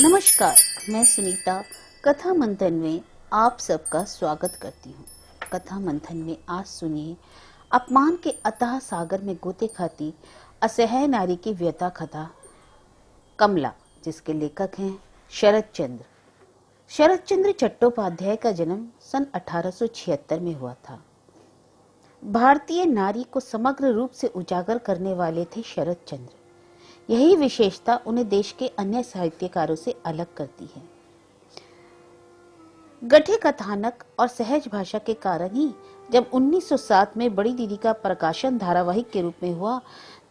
नमस्कार, मैं सुनीता कथा मंथन में आप सबका स्वागत करती हूँ। कथा मंथन में आज सुनिए अपमान के अथाह सागर में गोते खाती असहाय नारी की व्यथा कथा कमला, जिसके लेखक हैं शरद चंद्र। शरद चंद्र चट्टोपाध्याय का जन्म सन 1876 में हुआ था। भारतीय नारी को समग्र रूप से उजागर करने वाले थे शरद चंद्र। यही विशेषता उन्हें देश के अन्य साहित्यकारों से अलग करती है। गठे कथानक और सहज भाषा के कारण ही जब 1907 में बड़ी दीदी का प्रकाशन धारावाहिक के रूप में हुआ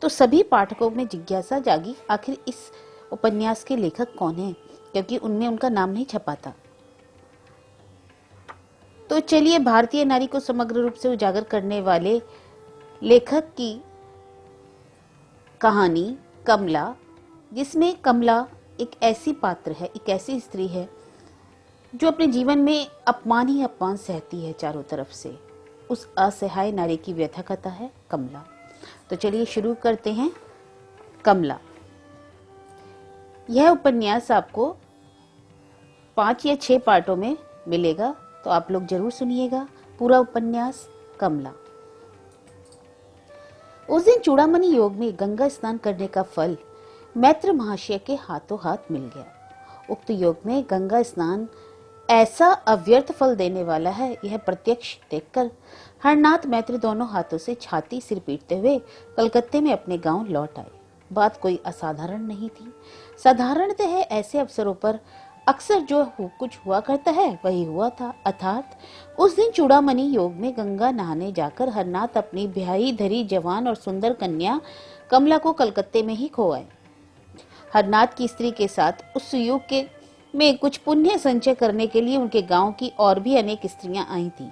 तो सभी पाठकों में जिज्ञासा जागी, आखिर इस उपन्यास के लेखक कौन हैं, क्योंकि उनमें उनका नाम नहीं छपा था। तो चलिए भारतीय नारी को समग्र रूप से उजागर करने वाले लेखक की कहानी कमला, जिसमें कमला एक ऐसी पात्र है, एक ऐसी स्त्री है जो अपने जीवन में अपमान ही अपमान सहती है चारों तरफ से। उस असहाय नारी की व्यथा कथा है कमला। तो चलिए शुरू करते हैं। कमला, यह उपन्यास आपको 5 या 6 पार्टों में मिलेगा, तो आप लोग जरूर सुनिएगा पूरा उपन्यास कमला। उस दिन चूड़ामणि योग में गंगा स्नान करने का फल मैत्र महाशय के हाथों हाथ मिल गया। उक्त योग में गंगा स्नान ऐसा अव्यर्थ फल देने वाला है, यह प्रत्यक्ष देखकर हरनाथ मैत्र दोनों हाथों से छाती सिर पीटते हुए कलकत्ते में अपने गांव लौट आए। बात कोई असाधारण नहीं थी। साधारणतः ऐसे अवसरों पर अक्सर जो कुछ हुआ करता है वही हुआ था, अर्थात उस दिन चूड़ामणि योग में गंगा नहाने जाकर हरनाथ अपनी ब्याही धरी जवान और सुंदर कन्या कमला को कलकत्ते में ही खो आए। हरनाथ की स्त्री के साथ उस युग के में कुछ पुण्य संचय करने के लिए उनके गांव की और भी अनेक स्त्रियां आई थीं।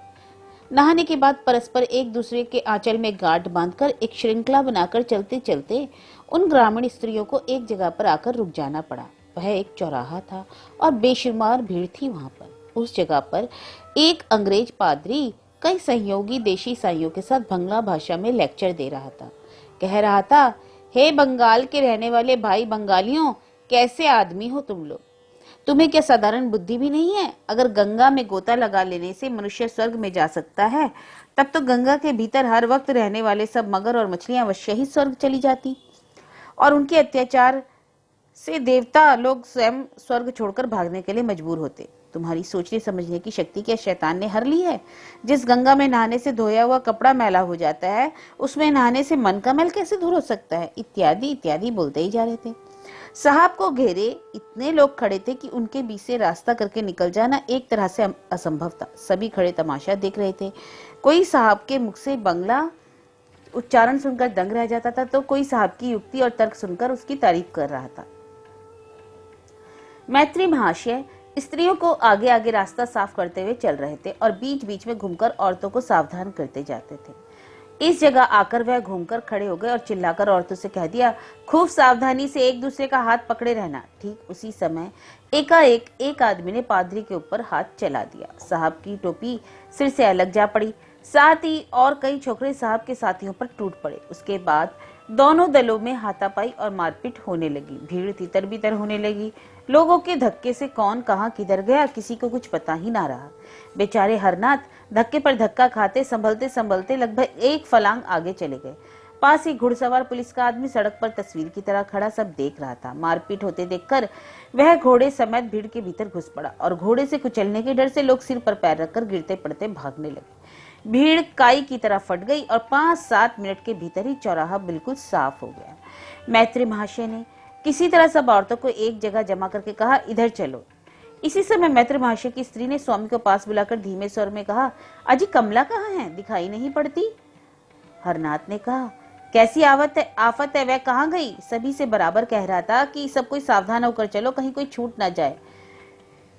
नहाने के बाद परस्पर एक दूसरे के आंचल में गांठ बांधकर एक श्रृंखला बनाकर चलते चलते उन ग्रामीण स्त्रियों को एक जगह पर आकर रुक जाना पड़ा। वह एक चौराहा था और बेशुमार भीड़ थी वहां पर। उस जगह पर एक अंग्रेज पादरी कई सहयोगी देशी ईसाइयों के साथ बंगला भाषा में लेक्चर दे रहा था। कह रहा था, हे बंगाल के रहने वाले भाई बंगालियों, कैसे आदमी हो तुम लोग? तुम्हें क्या साधारण बुद्धि भी नहीं है? अगर गंगा में गोता लगा लेने से मनुष्य स्वर्ग में जा सकता है, तब तो गंगा के भीतर हर वक्त रहने वाले सब मगर और मछलियां अवश्य ही स्वर्ग चली जाती और उनके अत्याचार से देवता लोग स्वयं स्वर्ग छोड़कर भागने के लिए मजबूर होते। तुम्हारी सोचने समझने की शक्ति क्या शैतान ने हर ली है? जिस गंगा में नहाने से धोया हुआ कपड़ा मैला हो जाता है, उसमें नहाने से मन का मैल कैसे दूर हो सकता है? इत्यादि इत्यादि बोलते ही जा रहे थे। साहब को घेरे इतने लोग खड़े थे कि उनके बीच से रास्ता करके निकल जाना एक तरह से असंभव था। सभी खड़े तमाशा देख रहे थे। कोई साहब के मुख से बंगला उच्चारण सुनकर दंग रह जाता था, तो कोई साहब की युक्ति और तर्क सुनकर उसकी तारीफ कर रहा था। मैत्री महाशय स्त्रियों को आगे आगे रास्ता साफ करते हुए चल रहे थे और बीच बीच में घूमकर औरतों को सावधान करते जाते थे। इस जगह आकर वह घूमकर खड़े हो गए और चिल्लाकर औरतों से कह दिया, खूब सावधानी से एक दूसरे का हाथ पकड़े रहना। ठीक उसी समय एकाएक एक आदमी ने पादरी के ऊपर हाथ चला दिया। साहब की टोपी सिर से अलग जा पड़ी, साथ ही और कई छोकरे साहब के साथियों पर टूट पड़े। उसके बाद दोनों दलों में हाथापाई और मारपीट होने लगी। भीड़ तितर बितर होने लगी। लोगों के धक्के से कौन कहां किधर गया किसी को कुछ पता ही ना रहा। बेचारे हरनाथ धक्के पर धक्का खाते संभलते संभलते लगभग एक फलांग आगे चले गए। पास ही घुड़सवार पुलिस का आदमी सड़क पर तस्वीर की तरह खड़ा सब देख रहा था। मारपीट होते देखकर वह घोड़े समेत भीड़ के भीतर घुस पड़ा और घोड़े से कुचलने के डर से लोग सिर पर पैर रखकर गिरते पड़ते भागने लगे। भीड़ काई की तरह फट गई और 5-7 मिनट के भीतर ही चौराहा बिल्कुल साफ हो गया। मैत्री महाशय ने किसी तरह सब औरतों को एक जगह जमा करके कहा, इधर चलो। इसी समय मैत्री महाशय की स्त्री ने स्वामी को पास बुलाकर धीमे स्वर में कहा, अजी कमला कहाँ है? दिखाई नहीं पड़ती। हरनाथ ने कहा, कैसी आफत है, वह कहाँ गई? सभी से बराबर कह रहा था कि सब कोई सावधान होकर चलो, कहीं कोई छूट ना जाए।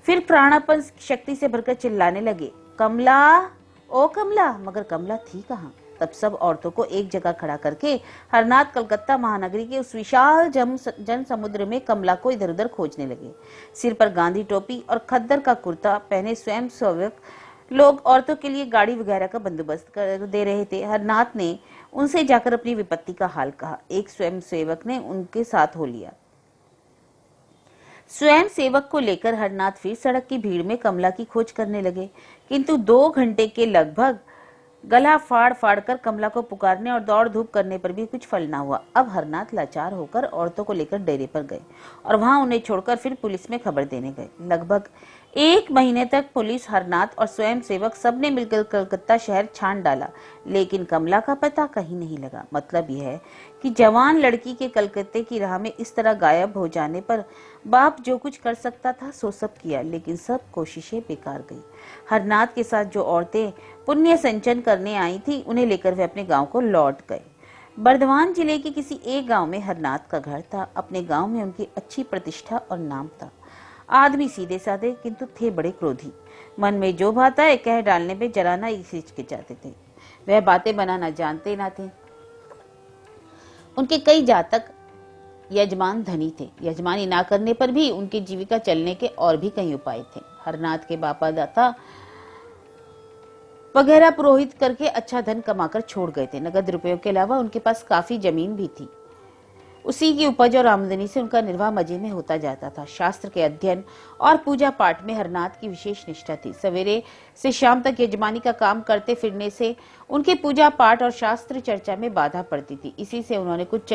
फिर प्राणापन शक्ति से भरकर चिल्लाने लगे, कमला, ओ कमला। मगर कमला थी कहाँ? तब सब औरतों को एक जगह खड़ा करके हरनाथ कलकत्ता महानगरी के उस विशाल जन समुद्र में कमला को इधर उधर खोजने लगे। सिर पर गांधी टोपी और खद्दर का कुर्ता पहने स्वयं सेवक लोग औरतों के लिए गाड़ी वगैरह का बंदोबस्त कर दे रहे थे। हरनाथ ने उनसे जाकर अपनी विपत्ति का हाल कहा। एक स्वयं सेवक ने उनके साथ हो लिया। स्वयं सेवक को लेकर हरनाथ फिर सड़क की भीड़ में कमला की खोज करने लगे, किंतु 2 घंटे के लगभग गला फाड़ फाड़ कर कमला को पुकारने और दौड़ धूप करने पर भी कुछ फल ना हुआ। अब हरनाथ लाचार होकर औरतों को लेकर डेरे पर गए और वहां उन्हें छोड़कर फिर पुलिस में खबर देने गए। लगभग 1 महीने तक पुलिस, हरनाथ और स्वयं सेवक सबने मिलकर कलकत्ता शहर छान डाला, लेकिन कमला का पता कहीं नहीं लगा। मतलब यह है कि जवान लड़की के कलकत्ते की राह में इस तरह गायब हो जाने पर बाप जो कुछ कर सकता था सो सब किया, लेकिन सब कोशिशें बेकार गई। हरनाथ के साथ जो औरतें पुण्य संचन करने आई थी, उन्हें लेकर वे अपने गांव को लौट गए। बर्धमान जिले के किसी एक गांव में हरनाथ का घर था। अपने गांव में उनकी अच्छी प्रतिष्ठा और नाम था। आदमी सीधे साधे, किंतु थे बड़े क्रोधी। मन में जो बात आए कह डालने पे जरा ना हिचकिचाते थे। वह बातें बनाना जानते ना थे। उनके कई जातक यजमान धनी थे। यजमानी ना करने पर भी उनकी जीविका चलने के और भी कई उपाय थे। हरनाथ के बापा दाता वगैरह पुरोहित करके अच्छा धन कमाकर छोड़ गए थे। नगद रुपयों के अलावा उनके पास काफी जमीन भी थी। उसी की उपज और आमदनी से उनका निर्वाह मजे में होता जाता था। शास्त्र के अध्ययन और पूजा पाठ में हरनाथ की विशेष निष्ठा थी। सवेरे से शाम तक यजमानी का काम करते फिरने से उनके पूजा पाठ और शास्त्र चर्चा में बाधा पड़ती थी। इसी से उन्होंने कुछ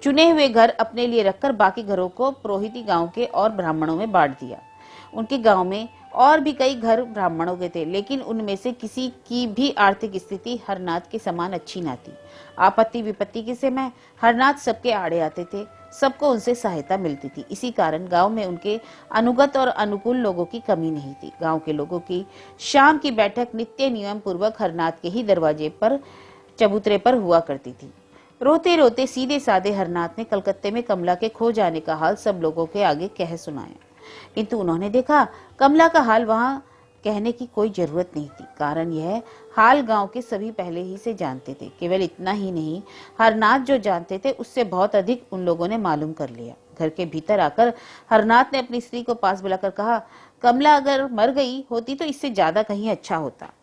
चुने हुए घर अपने लिए रखकर बाकी घरों को पुरोहिती गांव के और ब्राह्मणों में बांट दिया। उनके गांव में और भी कई घर ब्राह्मणों के थे, लेकिन उनमें से किसी की भी आर्थिक स्थिति हरनाथ के समान अच्छी ना थी। आपत्ति विपत्ति के समय हरनाथ सबके आड़े आते थे, सबको उनसे सहायता मिलती थी। इसी कारण गांव में उनके अनुगत और अनुकूल लोगों की कमी नहीं थी। गांव के लोगों की शाम की बैठक नित्य नियम पूर्वक हरनाथ के ही दरवाजे पर चबूतरे पर हुआ करती थी। रोते रोते सीधे साधे हरनाथ ने कलकत्ते में कमला के खो जाने का हाल सब लोगों के आगे कह सुनाया, किंतु उन्होंने देखा कमला का हाल वहां कहने की कोई जरूरत नहीं थी। कारण यह हाल गांव के सभी पहले ही से जानते थे। केवल इतना ही नहीं, हरनाथ जो जानते थे उससे बहुत अधिक उन लोगों ने मालूम कर लिया। घर के भीतर आकर हरनाथ ने अपनी स्त्री को पास बुलाकर कहा, कमला अगर मर गई होती तो इससे ज्यादा कहीं अच्छा होता।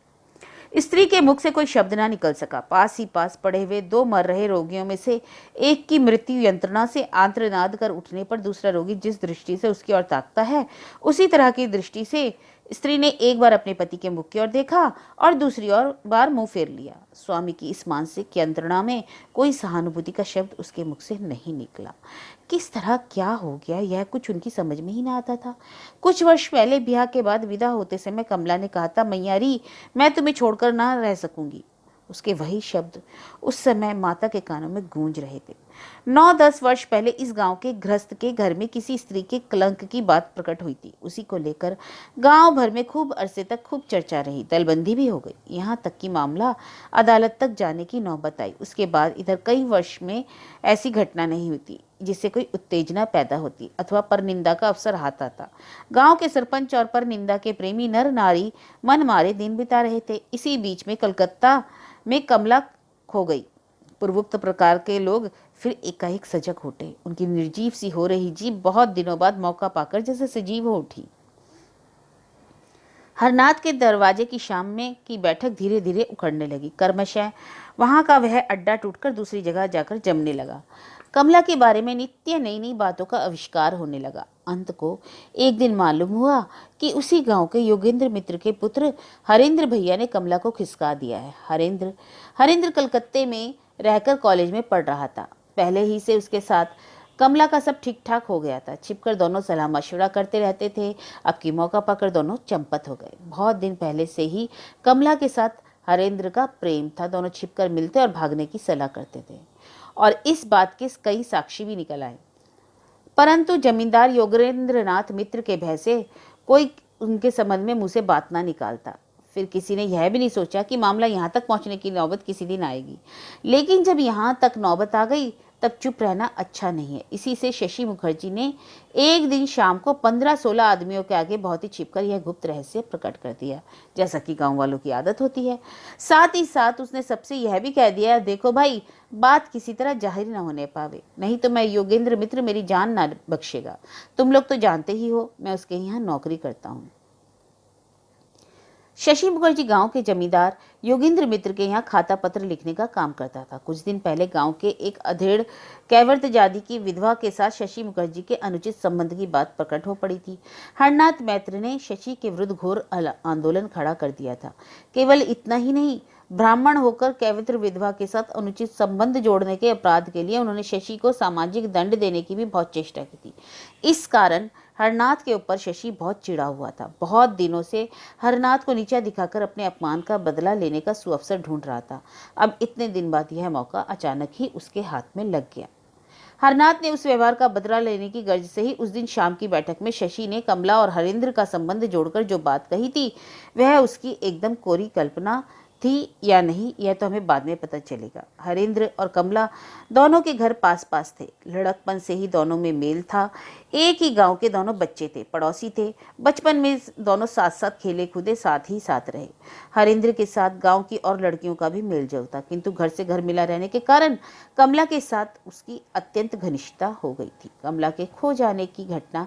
स्त्री के मुख से कोई शब्द ना निकल सका। पास ही पास पड़े हुए 2 मर रहे रोगियों में से एक की मृत्यु यंत्रणा से आंत्रनाद कर उठने पर दूसरा रोगी जिस दृष्टि से उसकी ओर ताकता है, उसी तरह की दृष्टि से स्त्री ने एक बार अपने पति के मुख की ओर देखा और दूसरी ओर बार मुंह फेर लिया। स्वामी की इस मानसिक यंत्रणा में कोई सहानुभूति का शब्द उसके मुख से नहीं निकला। किस तरह क्या हो गया, यह कुछ उनकी समझ में ही ना आता था। कुछ वर्ष पहले ब्याह के बाद विदा होते समय कमला ने कहा था, मैयारी मैं तुम्हें छोड़कर ना रह सकूंगी। उसके वही शब्द उस समय माता के कानों में गूंज रहे थे। 9-10 वर्ष पहले इस गांव के गृहस्थ के घर में किसी स्त्री के कलंक की बात प्रकट हुई थी। उसी को लेकर गांव भर में खूब अरसे तक खूब चर्चा रही, दलबंदी भी हो गई। यहाँ तक कि मामला अदालत तक जाने की नौबत आई। उसके बाद इधर कई वर्ष में ऐसी घटना नहीं हुई जिससे कोई उत्तेजना पैदा होती अथवा परनिंदा का अवसर हाथ आता। गांव के सरपंच और परनिंदा के प्रेमी नर नारी मन मारे दिन बिता रहे थे। इसी बीच में कलकत्ता में कमला खो गई। पूर्वोक्त प्रकार के लोग फिर एकाएक सजग उठे। उनकी निर्जीव सी हो रही जीभ बहुत दिनों बाद मौका पाकर जैसे सजीव हो उठी। हरनाथ के दरवाजे की शाम में की बैठक धीरे धीरे उखड़ने लगी। कर्मशः वहां का वह अड्डा टूटकर दूसरी जगह जाकर जमने लगा। कमला के बारे में नित्य नई नई बातों का आविष्कार होने लगा। अंत को एक दिन मालूम हुआ कि उसी गांव के योगेंद्र मित्र के पुत्र हरेंद्र भैया ने कमला को खिसका दिया है। हरेंद्र कलकत्ते में रहकर कॉलेज में पढ़ रहा था। पहले ही से उसके साथ कमला का सब ठीक ठाक हो गया था। छिपकर दोनों सलाह मशवरा करते रहते थे। अब की मौका पाकर दोनों चंपत हो गए। बहुत दिन पहले से ही कमला के साथ हरेंद्र का प्रेम था। दोनों छिपकर मिलते और भागने की सलाह करते थे और इस बात के कई साक्षी भी निकल आए। परंतु जमींदार योगेंद्रनाथ मित्र के भय से कोई उनके संबंध में मुंह से बात ना निकालता। फिर किसी ने यह भी नहीं सोचा कि मामला यहाँ तक पहुंचने की नौबत किसी दिन आएगी। लेकिन जब यहाँ तक नौबत आ गई तब चुप रहना अच्छा नहीं है। इसी से शशि मुखर्जी ने एक दिन शाम को 15-16 आदमियों के आगे बहुत ही छिपकर यह गुप्त रहस्य प्रकट कर दिया, जैसा कि गांव वालों की आदत होती है। साथ ही साथ उसने सबसे यह भी कह दिया, देखो भाई, बात किसी तरह जाहिर न होने पावे, नहीं तो मैं योगेंद्र मित्र मेरी जान ना बख्शेगा। तुम लोग तो जानते ही हो मैं उसके यहाँ नौकरी करता हूँ। शशि मुखर्जी गांव के जमींदार योगेंद्र मित्र के यहाँ खाता पत्र लिखने का काम करता था। कुछ दिन पहले गांव के एक अधेड़ कैवर्त जाति की विधवा के साथ शशि मुखर्जी के अनुचित संबंध की बात प्रकट हो पड़ी थी। हरनाथ मैत्र ने शशि के विरुद्ध घोर आंदोलन खड़ा कर दिया था। केवल इतना ही नहीं, ब्राह्मण होकर कैवर्त विधवा के साथ अनुचित संबंध जोड़ने के अपराध के लिए उन्होंने शशि को सामाजिक दंड देने की भी बहुत चेष्टा की थी। इस कारण हरनाथ के ऊपर शशि बहुत चिढ़ा हुआ था। बहुत दिनों से हरनाथ को नीचा दिखाकर अपने अपमान का बदला लेने का सुअवसर ढूंढ रहा था। अब इतने दिन बाद यह मौका अचानक ही उसके हाथ में लग गया। हरनाथ ने उस व्यवहार का बदला लेने की गर्ज से ही उस दिन शाम की बैठक में शशि ने कमला और हरेंद्र का संबंध जोड़कर जो बात कही थी, वह उसकी एकदम कोरी कल्पना थी या नहीं, यह तो हमें बाद में पता चलेगा। हरेंद्र और कमला दोनों के घर पास पास थे। लड़कपन से ही दोनों में मेल था। एक ही गांव के दोनों बच्चे थे, पड़ोसी थे। बचपन में दोनों साथ साथ खेले कूदे, साथ ही साथ रहे। हरेंद्र के साथ गांव की और लड़कियों का भी मेल जोल था, किंतु घर से घर मिला रहने के कारण कमला के साथ उसकी अत्यंत घनिष्ठता हो गई थी। कमला के खो जाने की घटना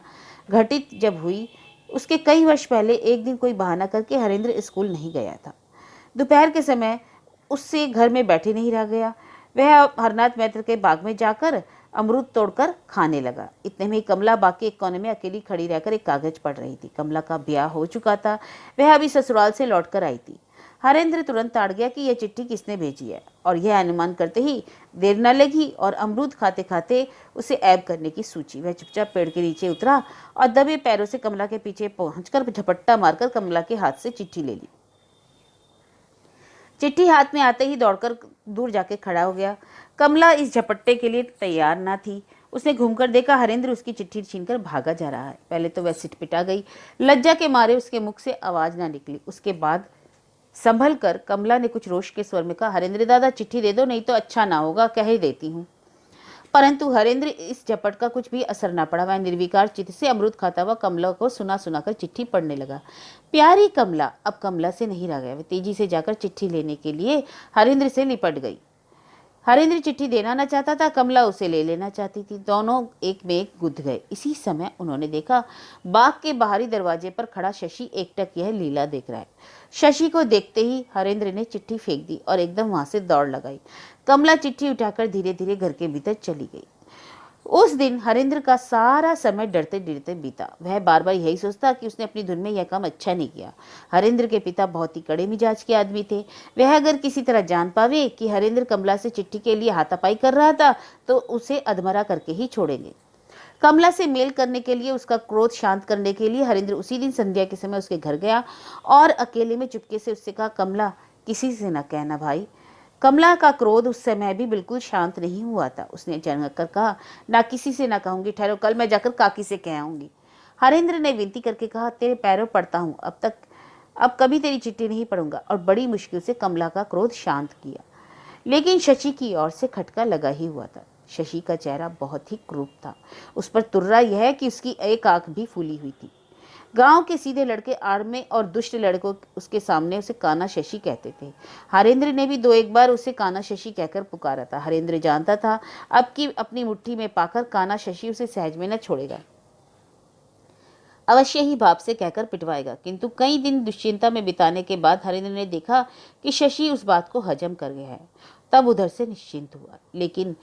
घटित जब हुई, उसके कई वर्ष पहले एक दिन कोई बहाना करके हरेंद्र स्कूल नहीं गया था। दोपहर के समय उससे घर में बैठे नहीं रह गया। वह हरनाथ मैत्र के बाग में जाकर अमरूद तोड़कर खाने लगा। इतने में ही कमला बाग के एक कोने में अकेली खड़ी रहकर एक कागज पढ़ रही थी। कमला का ब्याह हो चुका था, वह अभी ससुराल से लौटकर आई थी। हरेंद्र तुरंत ताड़ गया कि यह चिट्ठी किसने भेजी है, और यह अनुमान करते ही देर न लगी और अमरूद खाते खाते उसे ऐब करने की सूची। वह चुपचाप पेड़ के नीचे उतरा और दबे पैरों से कमला के पीछे पहुंचकर झपट्टा मारकर कमला के हाथ से चिट्ठी ले ली। चिट्ठी हाथ में आते ही दौड़कर दूर जाके खड़ा हो गया। कमला इस झपट्टे के लिए तैयार ना थी। उसने घूमकर देखा, हरेंद्र उसकी चिट्ठी छीनकर भागा जा रहा है। पहले तो वह सिटपिटा गई, लज्जा के मारे उसके मुख से आवाज ना निकली। उसके बाद संभल कर कमला ने कुछ रोष के स्वर में कहा, हरेंद्र दादा चिट्ठी दे दो, नहीं तो अच्छा ना होगा, कह ही देती हूँ। परंतु हरेंद्र इस झपट का कुछ भी असर न पड़ा। वह निर्विकार चित्त से अमृत खाता हुआ कमला को सुना सुनाकर चिट्ठी पढ़ने लगा। प्यारी कमला अब कमला से नहीं रह गया। वह तेजी से जाकर चिट्ठी लेने के लिए हरेंद्र से लिपट गई। हरेंद्र चिट्ठी देना न चाहता था, कमला उसे ले लेना चाहती थी। दोनों एक में एक गुद गए। इसी समय उन्होंने देखा, बाग के बाहरी दरवाजे पर खड़ा शशि एकटक यह लीला देख रहा है। शशि को देखते ही हरेंद्र ने चिट्ठी फेंक दी और एकदम वहां से दौड़ लगाई। कमला चिट्ठी उठाकर धीरे धीरे घर के भीतर चली गई। उस दिन हरेंद्र का सारा समय डरते डरते बीता। वह बार बार यही सोचता कि उसने अपनी धुन में यह काम अच्छा नहीं किया। हरेंद्र के पिता बहुत ही कड़े मिजाज के आदमी थे। वह अगर किसी तरह जान पावे कि हरेंद्र कमला से चिट्ठी के लिए हाथापाई कर रहा था, तो उसे अधमरा करके ही छोड़ेंगे। कमला से मेल करने के लिए, उसका क्रोध शांत करने के लिए हरेंद्र उसी दिन संध्या के समय उसके घर गया और अकेले में चुपके से उससे कहा, कमला किसी से न कहना भाई। कमला का क्रोध उस समय भी बिल्कुल शांत नहीं हुआ था। उसने अचानक कर कहा, ना किसी से ना कहूंगी, ठहरो, कल मैं जाकर काकी से कह आऊंगी। हरेंद्र ने विनती करके कहा, तेरे पैरों पड़ता हूं, अब कभी तेरी चिट्ठी नहीं पढ़ूंगा। और बड़ी मुश्किल से कमला का क्रोध शांत किया। लेकिन शशि की ओर से खटका लगा ही हुआ था। शशि का चेहरा बहुत ही क्रूर था। उस पर तुर्रा यह कि उसकी एक आंख भी फूली हुई थी। गांव के सीधे लड़के आड़मे और दुष्ट लड़कों उसके सामने उसे काना शशि कहते थे। हरेंद्र ने भी दो एक बार उसे काना शशि कहकर पुकारा था। हरेंद्र जानता था अब कि अपनी मुट्ठी में पाकर काना शशि उसे सहज में न छोड़ेगा, अवश्य ही बाप से कहकर पिटवाएगा। किंतु कई दिन दुश्चिंता में बिताने के बाद हरेंद्र ने देखा कि शशि उस बात को हजम कर गया है। तब उधर से निश्चिंत हुआ। लेकिन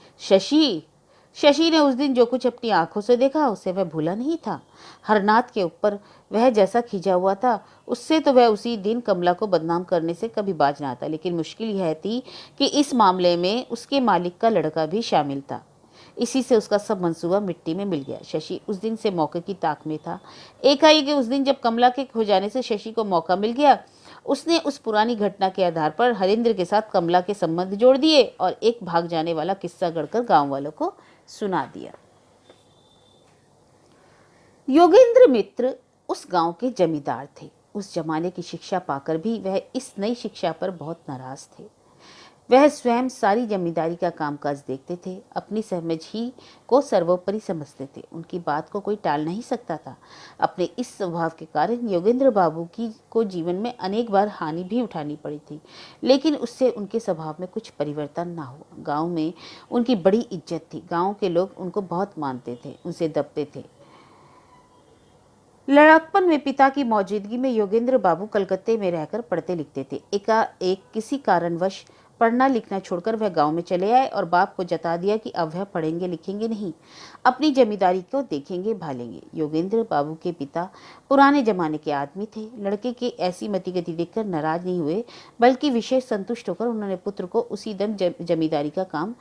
शशि ने उस दिन जो कुछ अपनी आंखों से देखा, उसे वह भूला नहीं था। हरनाथ के ऊपर वह जैसा खिंचा हुआ था, उससे तो वह उसी दिन कमला को बदनाम करने से कभी बाज ना आता। लेकिन मुश्किल यह थी कि इस मामले में उसके मालिक का लड़का भी शामिल था। इसी से उसका सब मंसूबा मिट्टी में मिल गया। शशि उस दिन से मौके की ताक में था। एकाएक उस दिन जब कमला के खो जाने से शशि को मौका मिल गया, उसने उस पुरानी घटना के आधार पर हरेंद्र के साथ कमला के संबंध जोड़ दिए और एक भाग जाने वाला किस्सा गढ़कर गांव वालों को सुना दिया। योगेंद्र मित्र उस गांव के जमींदार थे। उस जमाने की शिक्षा पाकर भी वह इस नई शिक्षा पर बहुत नाराज थे। वह स्वयं सारी जमींदारी का कामकाज देखते थे, अपनी समझ ही को सर्वोपरि समझते थे। उनकी बात को कोई टाल नहीं सकता था। अपने इस स्वभाव के कारण योगेंद्र बाबू को जीवन में अनेक बार हानि भी उठानी पड़ी थी, लेकिन उससे उनके स्वभाव में कुछ परिवर्तन ना हुआ। गांव में उनकी बड़ी इज्जत थी। गांव के लोग उनको बहुत मानते थे, उनसे दबते थे। लड़कपन में पिता की मौजूदगी में योगेंद्र बाबू कलकत्ते में रहकर पढ़ते लिखते थे। एकाएक किसी कारणवश पढ़ना लिखना छोड़कर वह गांव में चले आए और बाप को जता दिया कि अब वह पढ़ेंगे लिखेंगे नहीं, अपनी जमींदारी को देखेंगे भालेंगे। योगेंद्र बाबू के पिता पुराने जमाने के आदमी थे। लड़के की ऐसी मतिगति देखकर नाराज नहीं हुए, बल्कि विशेष संतुष्ट होकर उन्होंने पुत्र को उसी दम जमींदारी का काम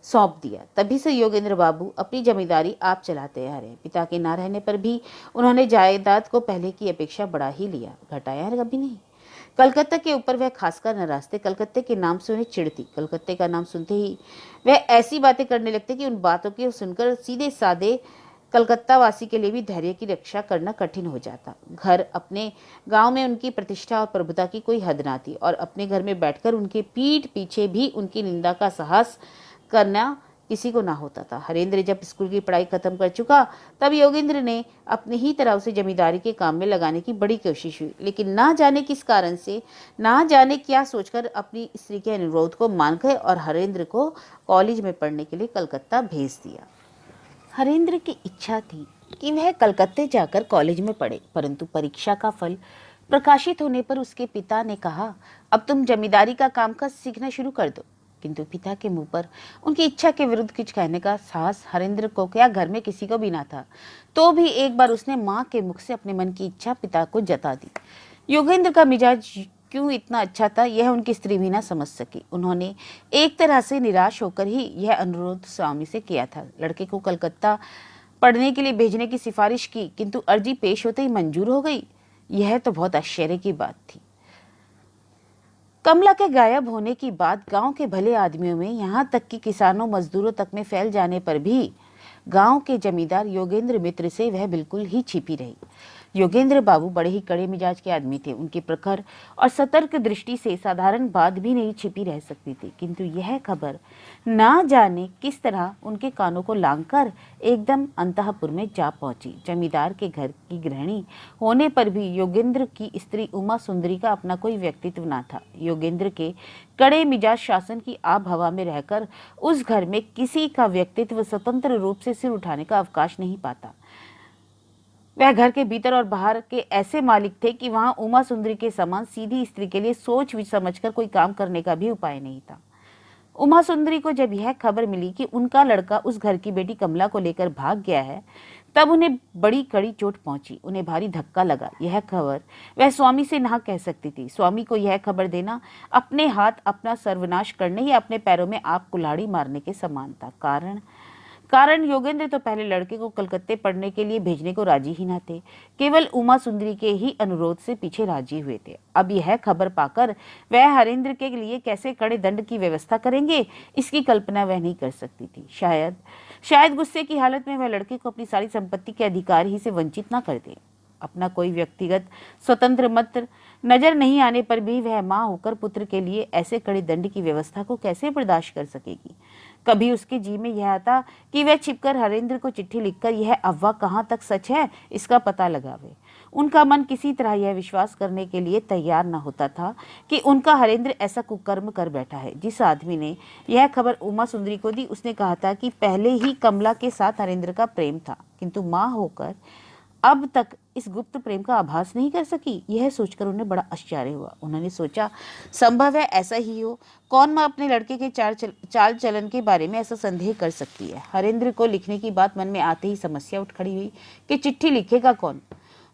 सौंप दिया। तभी से योगेंद्र बाबू अपनी जमींदारी आप चलाते आ रहे। पिता के ना रहने पर भी उन्होंने जायदाद को पहले की अपेक्षा बढ़ा ही लिया, घटाया कभी नहीं। कलकत्ता के ऊपर वह खासकर नाराज थे। कलकत्ते के नाम से उन्हें चिढ़ थी। कलकत्ते का नाम सुनते ही वह ऐसी बातें करने लगते कि उन बातों को सुनकर सीधे साधे कलकत्ता वासी के लिए भी धैर्य की रक्षा करना कठिन हो जाता। घर अपने गांव में उनकी प्रतिष्ठा और प्रभुता की कोई हद ना थी, और अपने घर में बैठकर उनके पीठ पीछे भी उनकी निंदा का साहस करना किसी को ना होता था। हरेंद्र जब स्कूल की पढ़ाई खत्म कर चुका, तब योगेंद्र ने अपनी ही तरह उसे जमींदारी के काम में लगाने की बड़ी कोशिश हुई, लेकिन ना जाने किस कारण से, ना जाने क्या सोचकर अपनी स्त्री के अनुरोध को मान गए और हरेंद्र को कॉलेज में पढ़ने के लिए कलकत्ता भेज दिया। हरेंद्र की इच्छा थी कि वह कलकत्ते जाकर कॉलेज में पढ़े, परंतु परीक्षा का फल प्रकाशित होने पर उसके पिता ने कहा, अब तुम जमींदारी का कामकाज सीखना शुरू कर दो। किंतु पिता के मुंह पर उनकी इच्छा के विरुद्ध कुछ कहने का साहस हरेंद्र को क्या घर में किसी को भी ना था। तो भी एक बार उसने माँ के मुख से अपने मन की इच्छा पिता को जता दी। योगेंद्र का मिजाज क्यों इतना अच्छा था, यह उनकी स्त्री भी ना समझ सकी। उन्होंने एक तरह से निराश होकर ही यह अनुरोध स्वामी से किया था। लड़के को कलकत्ता पढ़ने के लिए भेजने की सिफारिश की, किंतु अर्जी पेश होते ही मंजूर हो गई। यह तो बहुत आश्चर्य की बात थी। कमला के गायब होने की बात गांव के भले आदमियों में, यहाँ तक कि किसानों मजदूरों तक में फैल जाने पर भी गांव के जमींदार योगेंद्र मित्र से वह बिल्कुल ही छिपी रही। योगेंद्र बाबू बड़े ही कड़े मिजाज के आदमी थे। उनकी प्रखर और सतर्क दृष्टि से साधारण बात भी नहीं छिपी रह सकती थी, किंतु यह खबर ना जाने किस तरह उनके कानों को लांघकर एकदम अंतःपुर में जा पहुंची। जमींदार के घर की गृहिणी होने पर भी योगेंद्र की स्त्री उमा सुंदरी का अपना कोई व्यक्तित्व ना था। योगेंद्र के कड़े मिजाज शासन की आब हवा में रहकर उस घर में किसी का व्यक्तित्व स्वतंत्र रूप से सिर उठाने का अवकाश नहीं पाता। वह घर के भीतर और बाहर के ऐसे मालिक थे कि वहां उमा सुंदरी के समान सीधी स्त्री के लिए सोच समझकर कोई काम करने का भी उपाय नहीं था। उमा सुंदरी को जब यह खबर मिली कि उनका लड़का उस घर की बेटी कमला को लेकर भाग गया है, तब उन्हें बड़ी कड़ी चोट पहुंची। उन्हें भारी धक्का लगा। यह खबर वह स्वामी से ना कह सकती थी। स्वामी को यह खबर देना अपने हाथ अपना सर्वनाश करने या अपने पैरों में आप कुल्हाड़ी मारने के समान था। कारण योगेंद्र तो पहले लड़के को कलकत्ते पढ़ने के लिए भेजने को राजी ही ना थे, केवल उमा सुंदरी के ही अनुरोध से पीछे राजी हुए थे। अब यह खबर पाकर वह हरेंद्र के लिए कैसे कड़े दंड की व्यवस्था करेंगे, इसकी कल्पना वह नहीं कर सकती थी। शायद गुस्से की हालत में वह लड़के को अपनी सारी संपत्ति के अधिकार ही से वंचित ना कर दे। अपना कोई व्यक्तिगत स्वतंत्र मत नजर नहीं आने पर भी वह मां होकर पुत्र के लिए ऐसे कड़े दंड की व्यवस्था को कैसे बर्दाश्त कर सकेगी। कभी उसके जी में यह आता कि वह छिपकर हरेंद्र को चिट्ठी लिखकर यह अफवाह कहाँ तक सच है इसका पता लगावे। उनका मन किसी तरह यह विश्वास करने के लिए तैयार न होता था कि उनका हरेंद्र ऐसा कुकर्म कर बैठा है। जिस आदमी ने यह खबर उमा सुंदरी को दी, उसने कहा था कि पहले ही कमला के साथ हरेंद्र का प्रेम था, किंतु मां होकर अब तक इस गुप्त प्रेम का आभास नहीं कर सकी। यह सोचकर उन्हें बड़ा आश्चर्य हुआ। उन्होंने सोचा, संभव है ऐसा ही हो। कौन मां अपने लड़के के चाल चलन के बारे में ऐसा संदेह कर सकती है। हरेंद्र को लिखने की बात मन में आते ही समस्या उठ खड़ी हुई कि चिट्ठी लिखेगा कौन।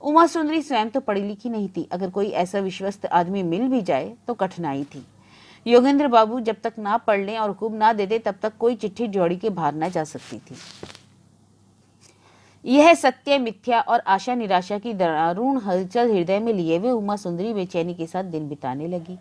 उमा सुंदरी स्वयं तो पढ़ी लिखी नहीं थी, अगर कोई ऐसा विश्वस्त आदमी मिल भी जाए तो कठिनाई थी। योगेंद्र बाबू जब तक ना पढ़ लें और हुक्म ना दे दे, तब तक कोई चिट्ठी जोड़ी के बाहर ना जा सकती थी। यह सत्य मिथ्या और आशा निराशा की दारुण हलचल हृदय में लिए हुए उमा सुंदरी बेचैनी के साथ दिन बिताने लगी।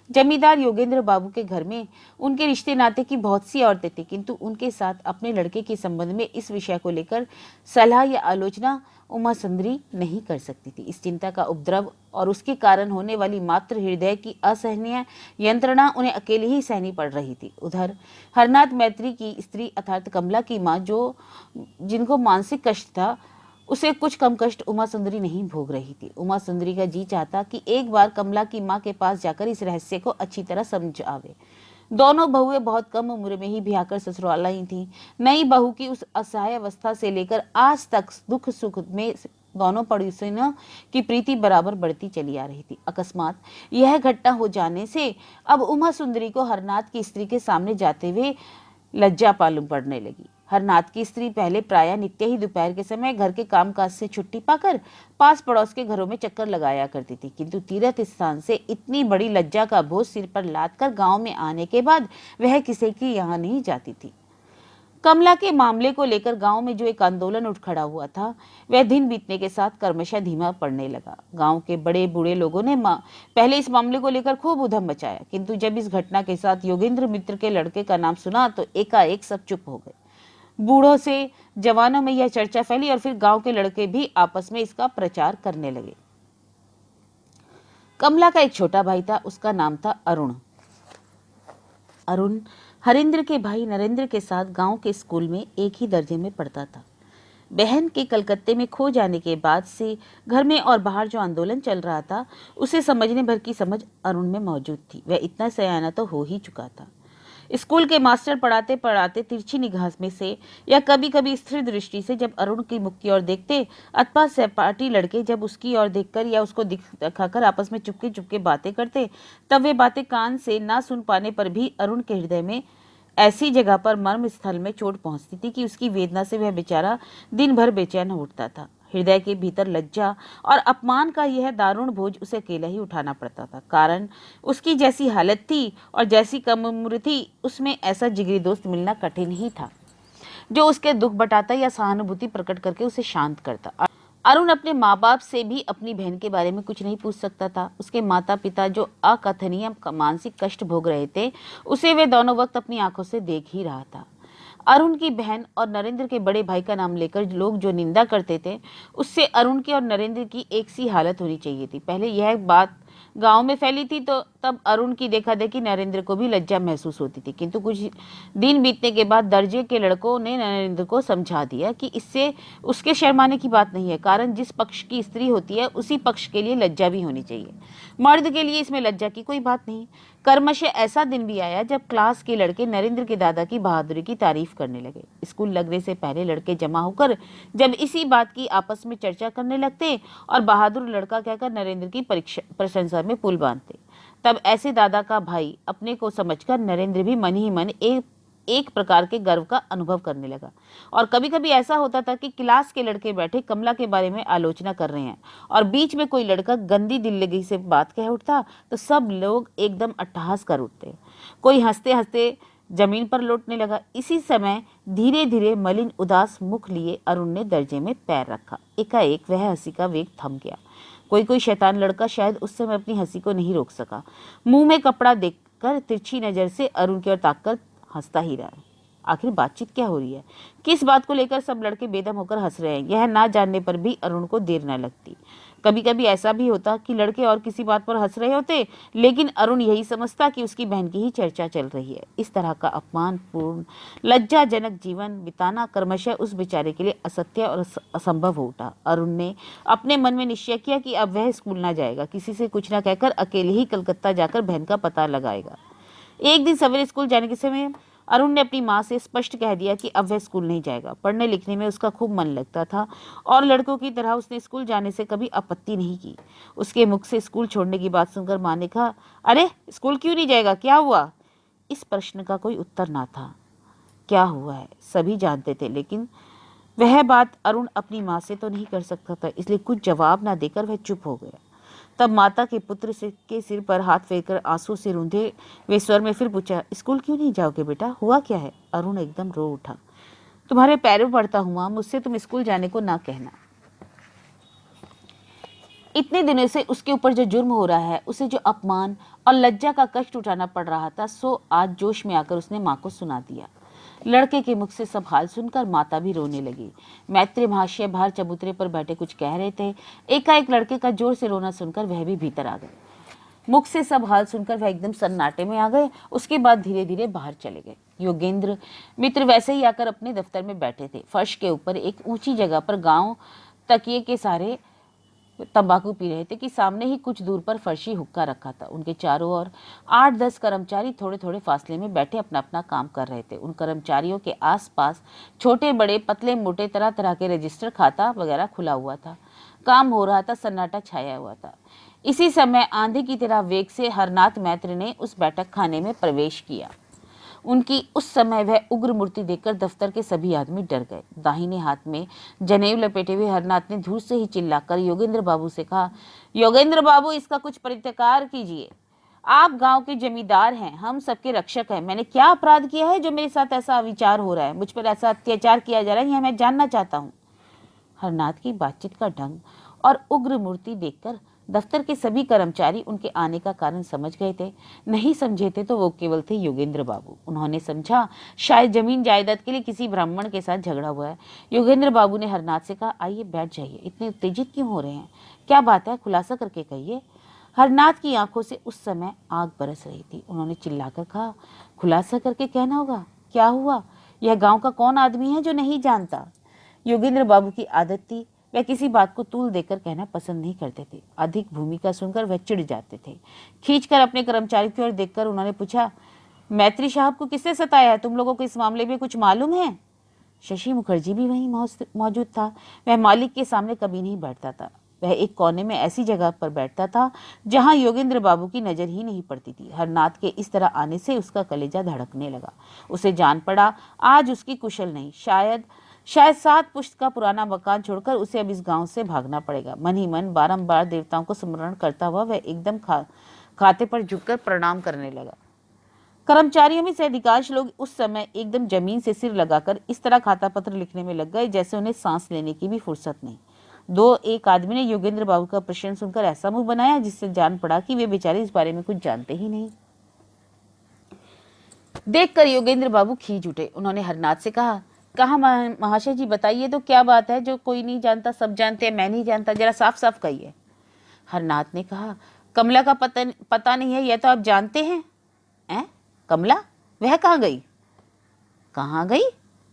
जमींदार योगेंद्र बाबू के घर में उनके रिश्ते नाते की बहुत सी औरतें थी, किंतु उनके साथ अपने लड़के के संबंध में इस विषय को लेकर सलाह या आलोचना उमा सुंदरी नहीं कर सकती थी। इस चिंता का उपद्रव और उसके कारण होने वाली मातृ हृदय की असहनीय यंत्रणा उन्हें अकेले ही सहनी पड़ रही थी। उधर हरनाथ मैत्री की स्त्री अर्थात कमला की माँ, जो जिनको मानसिक कष्ट था, उसे कुछ कम कष्ट उमा सुंदरी नहीं भोग रही थी। उमा सुंदरी का जी चाहता कि एक बार कमला की माँ के पास जाकर इस रहस्य को अच्छी तरह समझ आवे। दोनों बहुएं बहुत कम उम्र में ही ब्याह कर ससुराल आई थीं। नई बहू की उस असहाय अवस्था से लेकर आज तक दुख सुख में दोनों पड़ोसियों की प्रीति बराबर बढ़ती चली आ रही थी। अकस्मात यह घटना हो जाने से अब उमा सुंदरी को हरनाथ की स्त्री के सामने जाते हुए लज्जा मालूम पड़ने लगी। हरनाथ की स्त्री पहले प्रायः नित्य ही दोपहर के समय घर के कामकाज से छुट्टी पाकर पास पड़ोस के घरों में चक्कर लगाया करती थी, किंतु तीर्थ स्थान से इतनी बड़ी लज्जा का बोझ सिर पर लाद कर गांव में आने के बाद वह किसी की यहाँ नहीं जाती थी। कमला के मामले को लेकर गांव में जो एक आंदोलन उठ खड़ा हुआ था, वह दिन बीतने के साथ क्रमशः धीमा पड़ने लगा। गांव के बड़े बूढ़े लोगों ने पहले इस मामले को लेकर खूब उधम मचाया, किंतु जब इस घटना के साथ योगेंद्र मित्र के लड़के का नाम सुना तो एकाएक सब चुप हो गए। बूढ़ों से जवानों में यह चर्चा फैली और फिर गांव के लड़के भी आपस में इसका प्रचार करने लगे। कमला का एक छोटा भाई था, उसका नाम था अरुण। अरुण हरेंद्र के भाई नरेंद्र के साथ गांव के स्कूल में एक ही दर्जे में पढ़ता था। बहन के कलकत्ते में खो जाने के बाद से घर में और बाहर जो आंदोलन चल रहा था, उसे समझने भर की समझ अरुण में मौजूद थी। वह इतना सयाना तो हो ही चुका था। स्कूल के मास्टर पढ़ाते पढ़ाते तिरछी निगाह में से या कभी कभी स्थिर दृष्टि से जब अरुण की मुख की ओर देखते, अथवा सहपाठी लड़के जब उसकी ओर देखकर या उसको दिखाकर आपस में चुपके चुपके बातें करते, तब वे बातें कान से ना सुन पाने पर भी अरुण के हृदय में ऐसी जगह पर मर्म स्थल में चोट पहुंचती थी कि उसकी वेदना से वह बेचारा दिन भर बेचैन उठता था। हृदय के भीतर लज्जा और अपमान का यह दारुण बोझ उसे अकेला ही उठाना पड़ता था। कारण उसकी जैसी हालत थी और जैसी कम उम्र थी, उसमें ऐसा जिगरी दोस्त मिलना कठिन ही था जो उसके दुख बटाता या सहानुभूति प्रकट करके उसे शांत करता। अरुण अपने माँ बाप से भी अपनी बहन के बारे में कुछ नहीं पूछ सकता था। उसके माता पिता जो अकथनीय मानसिक कष्ट भोग रहे थे, उसे वे दोनों वक्त अपनी आंखों से देख ही रहा था। अरुण की बहन और नरेंद्र के बड़े भाई का नाम लेकर लोग जो निंदा करते थे, उससे अरुण की और नरेंद्र की एक सी हालत होनी चाहिए थी। पहले यह बात गांव में फैली थी तो तब अरुण की देखा देखी नरेंद्र को भी लज्जा महसूस होती थी, किंतु कुछ दिन बीतने के बाद दर्जे के लड़कों ने नरेंद्र को समझा दिया कि इससे उसके शर्माने की बात नहीं है। कारण जिस पक्ष की स्त्री होती है, उसी पक्ष के लिए लज्जा भी होनी चाहिए। मर्द के लिए इसमें लज्जा की कोई बात नहीं। कर्मशः ऐसा दिन भी आया जब क्लास के लड़के नरेंद्र के दादा की बहादुरी की तारीफ करने लगे। स्कूल लगने से पहले लड़के जमा होकर जब इसी बात की आपस में चर्चा करने लगते और बहादुर लड़का कहकर नरेंद्र की प्रशंसा में पुल बांधते, तब ऐसे दादा का भाई अपने को समझकर नरेंद्र भी मन ही मन एक प्रकार के गर्व का अनुभव करने लगा। और कभी कभी ऐसा होता था कि क्लास के लड़के बैठे कमला के बारे में आलोचना कर रहे हैं और बीच में कोई लड़का गंदी दिल लगी से बात कह उठता तो सब लोग एकदम अट्टहास कर उठते। कोई हंसते हंसते जमीन पर लौटने लगा। इसी समय धीरे धीरे मलिन उदास मुख लिए अरुण ने दर्जे में पैर रखा। एकाएक वह हंसी का वेग थम गया। कोई शैतान लड़का शायद उस समय अपनी हंसी को नहीं रोक सका। मुंह में कपड़ा देखकर तिरछी नजर से अरुण की ओर ताककर हंसता ही रहा। आखिर बातचीत क्या हो रही है, किस बात को लेकर सब लड़के बेदम होकर हंस रहे हैं, यह ना जानने पर भी अरुण को देर न लगती। कभी कभी ऐसा भी होता कि लड़के और किसी बात पर हंस रहे होते, लेकिन अरुण यही समझता कि उसकी बहन की ही चर्चा चल रही है। इस तरह का अपमानपूर्ण लज्जाजनक जीवन बिताना क्रमशः उस बेचारे के लिए असत्य और असंभव हो उठा। अरुण ने अपने मन में निश्चय किया कि अब वह स्कूल ना जाएगा, किसी से कुछ ना कहकर अकेले ही कलकत्ता जाकर बहन का पता लगाएगा। एक दिन सवेरे स्कूल जाने के समय अरुण ने अपनी माँ से स्पष्ट कह दिया कि अब वह स्कूल नहीं जाएगा। पढ़ने लिखने में उसका खूब मन लगता था और लड़कों की तरह उसने स्कूल जाने से कभी आपत्ति नहीं की। उसके मुख से स्कूल छोड़ने की बात सुनकर माँ ने कहा, अरे स्कूल क्यों नहीं जाएगा, क्या हुआ? इस प्रश्न का कोई उत्तर ना था। क्या हुआ है सभी जानते थे, लेकिन वह बात अरुण अपनी माँ से तो नहीं कर सकता था, इसलिए कुछ जवाब ना देकर वह चुप हो गया। तब माता के पुत्र के सिर पर हाथ फेरकर आंसू से रूंधे वे स्वर में फिर पूछा, स्कूल क्यों नहीं जाओगे बेटा, हुआ क्या है? अरुण एकदम रो उठा। तुम्हारे पैरों पड़ता हूं मां, मुझसे तुम स्कूल जाने को ना कहना। इतने दिनों से उसके ऊपर जो जुर्म हो रहा है, उसे जो अपमान और लज्जा का कष्ट उठाना पड़ रहा था, सो आज जोश में आकर उसने माँ को सुना दिया। लड़के के मुख से सब हाल सुनकर माता भी रोने लगी। मैत्री महाशय बाहर चबूतरे पर बैठे कुछ कह रहे थे। एकाएक लड़के का जोर से रोना सुनकर वह भी भीतर आ गए। मुख से सब हाल सुनकर वह एकदम सन्नाटे में आ गए। उसके बाद धीरे धीरे बाहर चले गए। योगेंद्र मित्र वैसे ही आकर अपने दफ्तर में बैठे थे। फर्श के ऊपर एक ऊंची जगह पर गांव तकिए के सारे तंबाकू पी रहे थे कि सामने ही कुछ दूर पर फर्शी हुक्का रखा था। उनके चारों ओर 8-10 कर्मचारी थोड़े थोड़े फासले में बैठे अपना अपना काम कर रहे थे। उन कर्मचारियों के आसपास छोटे बड़े पतले मोटे तरह तरह के रजिस्टर खाता वगैरह खुला हुआ था। काम हो रहा था, सन्नाटा छाया हुआ था। इसी समय आंधी की तरह वेग से हरनाथ मैत्र ने उस बैठक खाने में प्रवेश किया। उनकी उस समय वह उग्र मूर्ति देखकर दफ्तर के सभी आदमी डर गए। दाहिने हाथ में जनेऊ लपेटे हुए हरनाथ ने धूल से ही चिल्लाकर योगेंद्र बाबू से कहा, योगेंद्र बाबू, इसका कुछ प्रतिकार कीजिए। आप गांव के जमींदार हैं, हम सबके रक्षक हैं। मैंने क्या अपराध किया है जो मेरे साथ ऐसा विचार हो रहा है, मुझ पर ऐसा अत्याचार किया जा रहा है, यह मैं जानना चाहता हूँ। हरनाथ की बातचीत का ढंग और उग्र मूर्ति देखकर दफ्तर के सभी कर्मचारी उनके आने का कारण समझ गए थे। नहीं समझे थे तो वो केवल थे योगेंद्र बाबू। उन्होंने समझा शायद जमीन जायदाद के लिए किसी ब्राह्मण के साथ झगड़ा हुआ है। योगेंद्र बाबू ने हरनाथ से कहा, आइए बैठ जाइए, इतने उत्तेजित क्यों हो रहे हैं, क्या बात है, खुलासा करके कहिए। हरनाथ की आंखों से उस समय आग बरस रही थी। उन्होंने चिल्लाकर कहा, खुलासा करके कहना होगा, क्या हुआ? यह गांव का कौन आदमी है जो नहीं जानता? योगेंद्र बाबू की आदत थी, वह किसी बात को तूल देकर कहना पसंद नहीं करते थे। अधिक भूमिका सुनकर वह चिढ़ जाते थे। खींचकर अपने कर्मचारी की ओर देखकर उन्होंने पूछा, मैत्री साहब को किसने सताया है? तुम लोगों को इस मामले में कुछ मालूम है? शशि मुखर्जी भी वहीं मौजूद था। वह मालिक के सामने कभी नहीं बैठता था। वह एक कोने में ऐसी जगह पर बैठता था जहां योगेंद्र बाबू की नजर ही नहीं पड़ती थी। हरनाथ के इस तरह आने से उसका कलेजा धड़कने लगा। उसे जान पड़ा आज उसकी कुशल नहीं। शायद 7 पुश्त का पुराना मकान छोड़कर उसे अब इस गांव से भागना पड़ेगा। मन ही मन बारंबार देवताओं को स्मरण करता हुआ वह एकदम खाते पर झुककर प्रणाम करने लगा। कर्मचारियों में से अधिकांश लोग उस समय एकदम जमीन से सिर लगाकर इस तरह खाता पत्र लिखने में लग गए जैसे उन्हें सांस लेने की भी फुर्सत नहीं। एक आदमी ने योगेंद्र बाबू का प्रश्न सुनकर ऐसा मुंह बनाया जिससे जान पड़ा कि वे बेचारे इस बारे में कुछ जानते ही नहीं। देखकर योगेंद्र बाबू खींच उठे। उन्होंने हरनाथ से कहा, महाशय जी, बताइए तो क्या बात है जो कोई नहीं जानता, सब जानते हैं, मैं नहीं जानता, जरा साफ साफ कहिए। हरनाथ ने कहा, कमला का पता नहीं है, यह तो आप जानते हैं। कमला? वह कहाँ गई? कहाँ गई?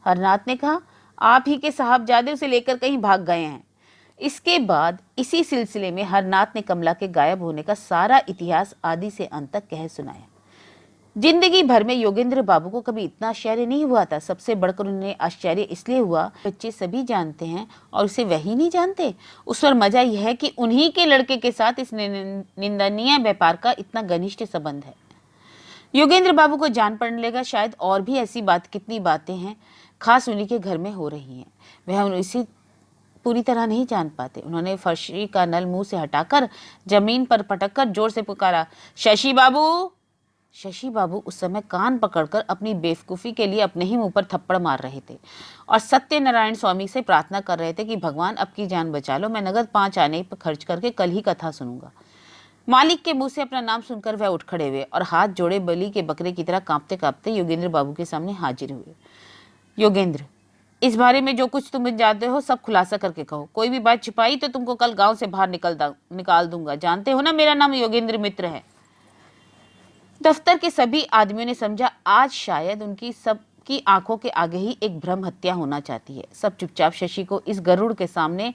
हरनाथ ने कहा, आप ही के साहबजादे उसे लेकर कहीं भाग गए हैं। इसके बाद इसी सिलसिले में हरनाथ ने कमला के गायब होने का सारा इतिहास आदि से अंत तक कह सुनाया। जिंदगी भर में योगेंद्र बाबू को कभी इतना आश्चर्य नहीं हुआ था। सबसे बढ़कर उन्हें आश्चर्य इसलिए हुआ, बच्चे सभी जानते हैं और उसे वही नहीं जानते। उस पर मजा यह है कि उन्हीं के लड़के के साथ इस निंदनीय व्यापार का इतना घनिष्ठ संबंध है। योगेंद्र बाबू को जान पड़ने लगा शायद और भी ऐसी कितनी बातें हैं, खास उन्हीं के घर में हो रही हैं। वह इसे पूरी तरह नहीं जान पाते। उन्होंने फर्शी का नल मुंह से हटाकर जमीन पर पटककर जोर से पुकारा, शशि बाबू। शशि बाबू उस समय कान पकड़कर अपनी बेवकूफ़ी के लिए अपने ही मुंह पर थप्पड़ मार रहे थे और सत्यनारायण स्वामी से प्रार्थना कर रहे थे कि भगवान अब की जान बचा लो, मैं नगद 5 आने पर खर्च करके कल ही कथा सुनूंगा। मालिक के मुंह से अपना नाम सुनकर वह उठ खड़े हुए और हाथ जोड़े बलि के बकरे की तरह कांपते कांपते योगेंद्र बाबू के सामने हाजिर हुए। योगेंद्र, इस बारे में जो कुछ तुम जानते हो सब खुलासा करके कहो। कोई भी बात छिपाई तो तुमको कल गांव से बाहर निकाल दूंगा। जानते हो ना मेरा नाम योगेंद्र मित्र है। दफ्तर के सभी आदमियों ने समझा आज शायद उनकी सबकी आंखों के आगे ही एक भ्रम हत्या होना चाहती है। सब चुपचाप शशि को इस गरुड़ के सामने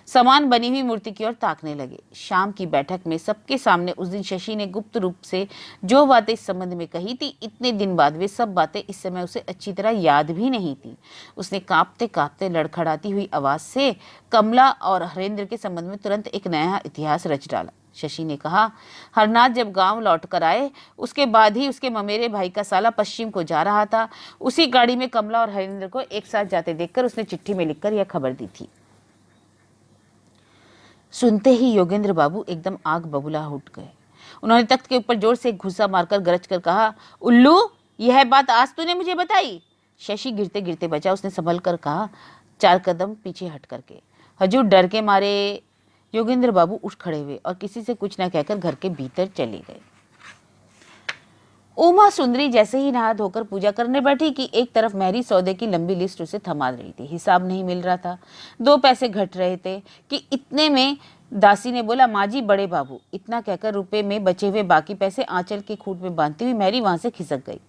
समान बनी हुई मूर्ति की ओर ताकने लगे। शाम की बैठक में सबके सामने उस दिन शशि ने गुप्त रूप से जो बातें इस संबंध में कही थी, इतने दिन बाद वे सब बातें इस समय उसे अच्छी तरह याद भी नहीं थी। उसने कांपते कांपते लड़खड़ाती हुई आवाज से कमला और हरेंद्र के संबंध में तुरंत एक नया इतिहास रच डाला। शशि ने कहा, हरनाथ जब गांव लौट कर आए उसके बाद ही उसके ममेरे भाई का साला पश्चिम को जा रहा था। उसी गाड़ी में कमला और हरेंद्र को एक साथ जाते देखकर उसने चिट्ठी में लिखकर यह खबर दी थी। सुनते ही योगेंद्र बाबू एकदम आग बबूला उठ गए। उन्होंने तख्त के ऊपर जोर से एक घुसा मारकर गरज कर कहा, उल्लू, यह बात आज तूने मुझे बताई? शशि गिरते गिरते बचा। उसने संभल कर कहा, 4 कदम पीछे हट करके, हजूर, डर के मारे। योगेंद्र बाबू उठ खड़े हुए और किसी से कुछ न कहकर घर के भीतर चले गए। उमा सुंदरी जैसे ही नहा धोकर पूजा करने बैठी कि एक तरफ महरी सौदे की लंबी लिस्ट उसे थमा रही थी। हिसाब नहीं मिल रहा था, 2 पैसे घट रहे थे कि इतने में दासी ने बोला, माँ जी, बड़े बाबू। इतना कहकर रुपए में बचे हुए बाकी पैसे आंचल की खूंट में बांधती हुई महरी वहां से खिसक गई।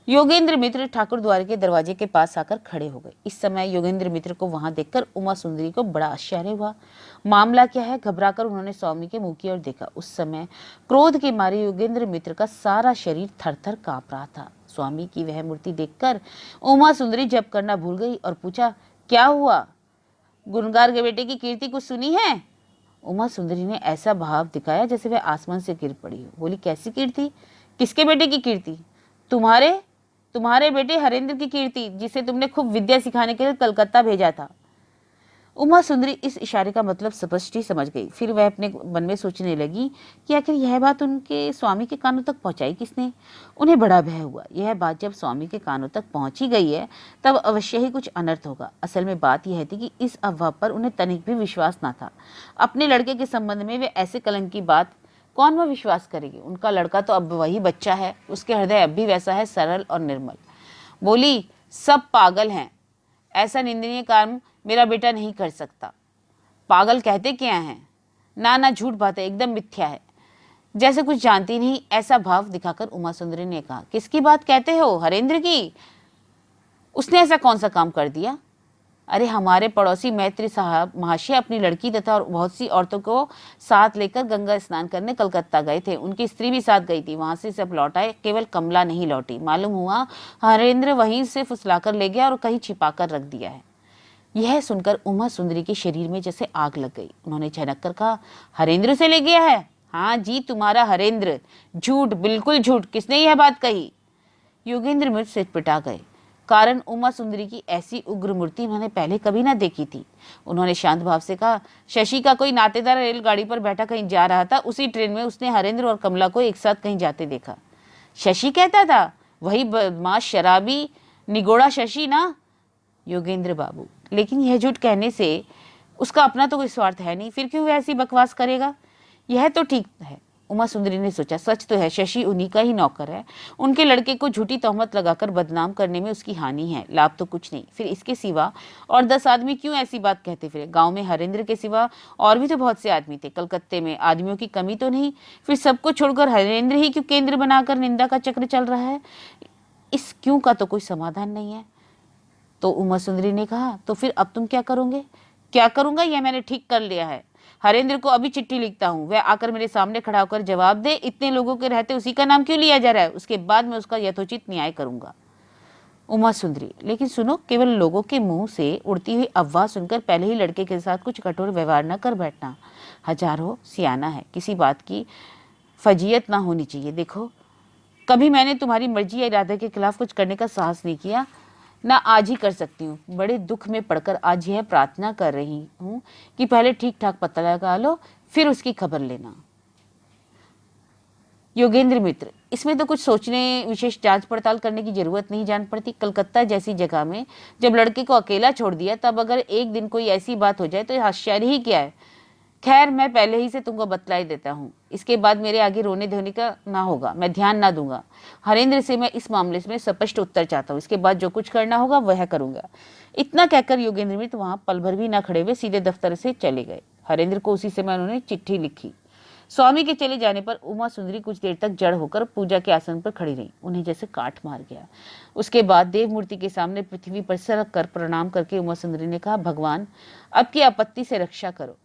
योगेंद्र मित्र ठाकुर द्वार के दरवाजे के पास आकर खड़े हो गए। इस समय योगेंद्र मित्र को वहां देखकर उमा सुंदरी को बड़ा आश्चर्य हुआ। मामला क्या है? घबराकर उन्होंने स्वामी के मुंह की ओर देखा। उस समय क्रोध के मारे योगेंद्र मित्र का सारा शरीर थरथर कांप रहा था। स्वामी की वह मूर्ति देखकर उमा सुंदरी जप करना भूल गई और पूछा, क्या हुआ? गुनगार के बेटे की कीर्ति कुछ सुनी है? उमा सुंदरी ने ऐसा भाव दिखाया जैसे वह आसमान से गिर पड़ी हो। बोली, कैसी कीर्ति? किसके बेटे की कीर्ति? तुम्हारे बेटे हरेंद्र की कीर्ति, जिसे तुमने खूब विद्या सिखाने के लिए कलकत्ता भेजा था। उमा सुंदरी इस इशारे का मतलब स्पष्ट ही समझ गई। फिर वह अपने मन में सोचने लगी कि आखिर यह बात उनके स्वामी के कानों तक पहुंचाई किसने। उन्हें बड़ा भय हुआ, यह बात जब स्वामी के कानों तक पहुंची गई है तब अवश्य ही कुछ अनर्थ होगा। असल में बात यह थी कि इस अफवाह पर उन्हें तनिक भी विश्वास न था। अपने लड़के के संबंध में वे ऐसे कलंक की बात कौन वह विश्वास करेगी? उनका लड़का तो अब वही बच्चा है, उसके हृदय अब भी वैसा है, सरल और निर्मल। बोली, सब पागल हैं, ऐसा निंदनीय काम मेरा बेटा नहीं कर सकता। पागल कहते क्या हैं? ना झूठ बात है, एकदम मिथ्या है, जैसे कुछ जानती नहीं, ऐसा भाव दिखाकर उमा सुंदरी ने कहा। किसकी बात कहते हो? हरेंद्र की। उसने ऐसा कौन सा काम कर दिया? अरे हमारे पड़ोसी मैत्री साहब महाशय अपनी लड़की तथा बहुत सी औरतों को साथ लेकर गंगा स्नान करने कलकत्ता गए थे। उनकी स्त्री भी साथ गई थी। वहां से सब लौट आए, केवल कमला नहीं लौटी। मालूम हुआ हरेंद्र वहीं से फुसलाकर ले गया और कहीं छिपाकर रख दिया है। यह सुनकर उमा सुंदरी के शरीर में जैसे आग लग गई। उन्होंने झनक कर कहा, हरेंद्र से ले गया है? हाँ जी, तुम्हारा हरेंद्र। झूठ, बिल्कुल झूठ। किसने यह बात कही? योगेंद्र मित्र सिर पिटा गए। कारण उमा सुंदरी की ऐसी उग्र मूर्ति उन्होंने पहले कभी ना देखी थी। उन्होंने शांत भाव से कहा, शशि का कोई नातेदार रेलगाड़ी पर बैठा कहीं जा रहा था, उसी ट्रेन में उसने हरेंद्र और कमला को एक साथ कहीं जाते देखा। शशि कहता था? वही बदमाश शराबी निगोड़ा शशि ना? योगेंद्र बाबू, लेकिन यह झूठ कहने से उसका अपना तो कोई स्वार्थ है नहीं, फिर क्यों वह ऐसी बकवास करेगा? यह तो ठीक है। उमा सुंदरी ने सोचा, सच तो है, शशि उन्हीं का ही नौकर है। उनके लड़के को झूठी तोहमत लगाकर बदनाम करने में उसकी हानि है, लाभ तो कुछ नहीं। फिर इसके सिवा और 10 आदमी क्यों ऐसी बात कहते फिरे? गांव में हरेंद्र के सिवा और भी तो बहुत से आदमी थे। कलकत्ते में आदमियों की कमी तो नहीं, फिर सबको छोड़कर हरेंद्र ही क्यों केंद्र बनाकर निंदा का चक्र चल रहा है? इस क्यों का तो कोई समाधान नहीं है। तो उमा सुंदरी ने कहा, तो फिर अब तुम क्या करोगे? क्या करूंगा, यह मैंने ठीक कर लिया है। हरेंद्र को अभी चिट्ठी लिखता हूँ, वह आकर मेरे सामने खड़ा होकर जवाब दे। इतने लोगों के रहते उसी का नाम क्यों लिया जा रहा है? उसके बाद मैं उसका यथोचित न्याय करूंगा। उमा सुंदरी, लेकिन सुनो, केवल लोगों के मुंह से उड़ती हुई अफवाह सुनकर पहले ही लड़के के साथ कुछ कठोर व्यवहार न कर बैठना। हजारों सियाना है, किसी बात की फजीयत ना होनी चाहिए। देखो, कभी मैंने तुम्हारी मर्जी या इरादे के खिलाफ कुछ करने का साहस नहीं किया, ना आज ही कर सकती हूँ। बड़े दुख में पड़कर आज यह प्रार्थना कर रही हूँ कि पहले ठीक ठाक पता लगा लो, फिर उसकी खबर लेना। योगेंद्र मित्र, इसमें तो कुछ सोचने, विशेष जांच पड़ताल करने की जरूरत नहीं जान पड़ती। कलकत्ता जैसी जगह में जब लड़के को अकेला छोड़ दिया, तब अगर एक दिन कोई ऐसी बात हो जाए तो आश्चर्य ही क्या है। खैर, मैं पहले ही से तुमको बतला ही देता हूँ, इसके बाद मेरे आगे रोने धोने का ना होगा, मैं ध्यान ना दूंगा। हरेंद्र से मैं इस मामले में स्पष्ट उत्तर चाहता हूँ, इसके बाद जो कुछ करना होगा वह करूंगा। इतना कहकर योगेंद्र मित्र वहां पल भर भी ना खड़े हुए सीधे दफ्तर से चले गए। हरेंद्र को उसी समय उन्होंने चिट्ठी लिखी। स्वामी के चले जाने पर उमा सुंदरी कुछ देर तक जड़ होकर पूजा के आसन पर खड़ी रही। उन्हें जैसे काट मार गया। उसके बाद देव मूर्ति के सामने पृथ्वी पर सरक कर प्रणाम करके उमा सुंदरी ने कहा, भगवान, अब की आपत्ति से रक्षा करो।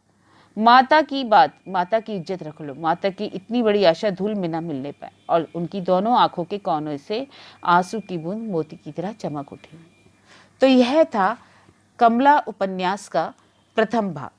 माता की बात, माता की इज्जत रख लो। माता की इतनी बड़ी आशा धूल में ना मिलने पाए। और उनकी दोनों आंखों के कोनों से आंसू की बूंद मोती की तरह चमक उठी। तो यह था कमला उपन्यास का प्रथम भाग।